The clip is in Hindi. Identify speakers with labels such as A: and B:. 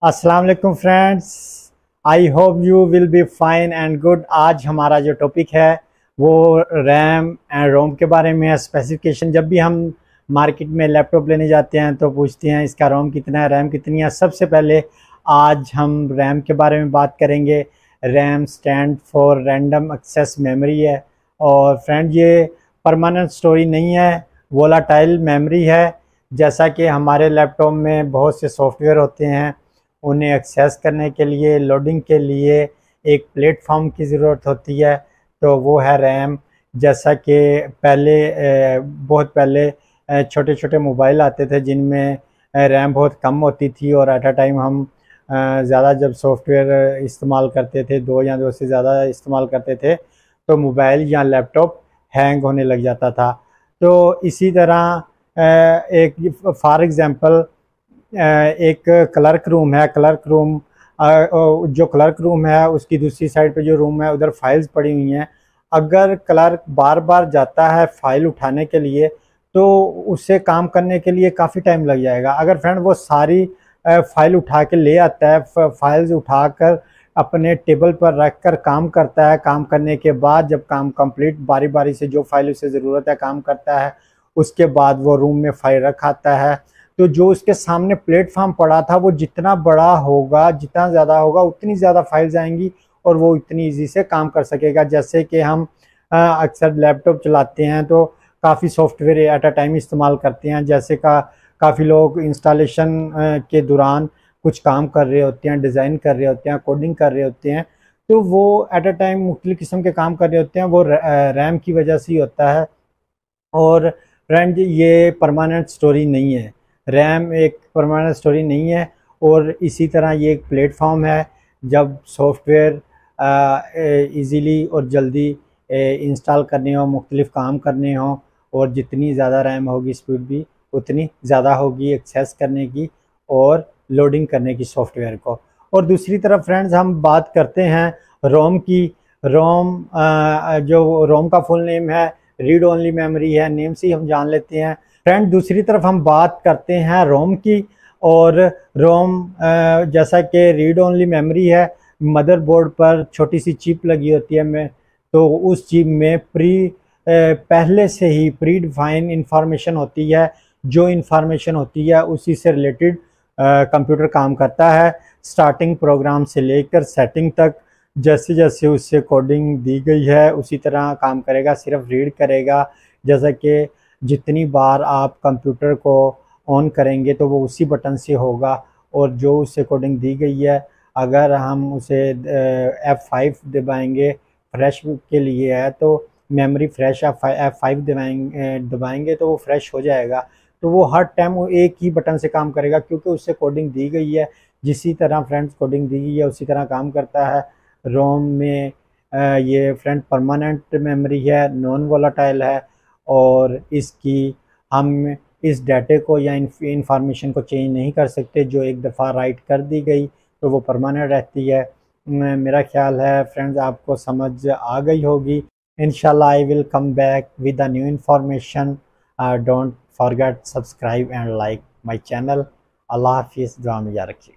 A: अस्सलाम वालेकुम friends, I hope you will be fine and good. आज हमारा जो टॉपिक है वो रैम एंड रोम के बारे में है। स्पेसिफिकेशन, जब भी हम मार्केट में लैपटॉप लेने जाते हैं तो पूछते हैं इसका रोम कितना है, रैम कितनी है। सबसे पहले आज हम रैम के बारे में बात करेंगे। RAM stand for random access memory है और फ्रेंड ये परमानेंट स्टोरी नहीं है, वोलाटाइल मेमोरी है। जैसा कि हमारे लैपटॉप में बहुत से सॉफ्टवेयर होते हैं, उन्हें एक्सेस करने के लिए, लोडिंग के लिए एक प्लेटफॉर्म की ज़रूरत होती है, तो वो है रैम। जैसा कि बहुत पहले छोटे छोटे मोबाइल आते थे जिनमें रैम बहुत कम होती थी और एट अ टाइम हम ज़्यादा जब सॉफ्टवेयर इस्तेमाल करते थे, दो या दो से ज़्यादा इस्तेमाल करते थे, तो मोबाइल या लैपटॉप हैंग होने लग जाता था। तो इसी तरह एक फॉर एग्ज़ाम्पल एक क्लर्क रूम है। जो क्लर्क रूम है उसकी दूसरी साइड पे जो रूम है उधर फाइल्स पड़ी हुई हैं। अगर क्लर्क बार बार जाता है फाइल उठाने के लिए तो उससे काम करने के लिए काफ़ी टाइम लग जाएगा। अगर फ्रेंड वो सारी फाइल उठा के ले आता है, फाइल्स उठाकर अपने टेबल पर रख कर काम करता है, काम करने के बाद जब काम कंप्लीट बारी बारी से जो फाइल उसे ज़रूरत है काम करता है, उसके बाद वो रूम में फाइल रखाता है, तो जो उसके सामने प्लेटफॉर्म पड़ा था वो जितना बड़ा होगा, जितना ज़्यादा होगा, उतनी ज़्यादा फाइल्स आएंगी और वो इतनी इजी से काम कर सकेगा। जैसे कि हम अक्सर लैपटॉप चलाते हैं तो काफ़ी सॉफ्टवेयर एट अ टाइम इस्तेमाल करते हैं। जैसे काफ़ी लोग इंस्टॉलेशन के दौरान कुछ काम कर रहे होते हैं, डिज़ाइन कर रहे होते हैं, कोडिंग कर रहे होते हैं, तो वो एट अ टाइम मुख्तलिफ़ किस्म के काम कर रहे होते हैं। वो रैम की वजह से ही होता है। और फ्रेंड ये परमानेंट स्टोरी नहीं है, रैम एक परमानेंट स्टोरी नहीं है। और इसी तरह ये एक प्लेटफॉर्म है, जब सॉफ्टवेयर इजीली और जल्दी इंस्टॉल करने हो, मुख्तलिफ काम करने हो, और जितनी ज़्यादा रैम होगी स्पीड भी उतनी ज़्यादा होगी एक्सेस करने की और लोडिंग करने की सॉफ्टवेयर को। और दूसरी तरफ फ्रेंड्स हम बात करते हैं रोम की। जो रोम का फुल नेम है रीड ओनली मेमोरी है, नेम से ही हम जान लेते हैं। फ्रेंड दूसरी तरफ हम बात करते हैं रोम की। और रोम जैसा कि रीड ओनली मेमोरी है, मदरबोर्ड पर छोटी सी चिप लगी होती है में, तो उस चिप में पहले से ही प्री डिफाइन इंफॉर्मेशन होती है। जो इंफॉर्मेशन होती है उसी से रिलेटेड कंप्यूटर काम करता है, स्टार्टिंग प्रोग्राम से लेकर सेटिंग तक। जैसे जैसे उससे कोडिंग दी गई है उसी तरह काम करेगा, सिर्फ रीड करेगा। जैसा कि जितनी बार आप कंप्यूटर को ऑन करेंगे तो वो उसी बटन से होगा, और जो उससे कोडिंग दी गई है अगर हम उसे F5 दबाएंगे फ्रेश के लिए है, तो मेमोरी फ्रेश F5 दबाएंगे तो वो फ्रेश हो जाएगा। तो वो हर टाइम वो एक ही बटन से काम करेगा क्योंकि उससे कोडिंग दी गई है। जिसी तरह फ्रेंड्स कोडिंग दी गई है उसी तरह काम करता है। रोम में ये फ्रेंड परमानेंट मेमोरी है, नॉन वोलाटाइल है, और इसकी हम इस डाटे को या इंफॉर्मेशन को चेंज नहीं कर सकते। जो एक दफ़ा राइट कर दी गई तो वो परमानेंट रहती है। मेरा ख्याल है फ्रेंड्स आपको समझ आ गई होगी। इंशाल्लाह I will come back with a new information. Don't forget subscribe and like my channel. अल्लाह हाफिज़, दुआ में याद रखिए।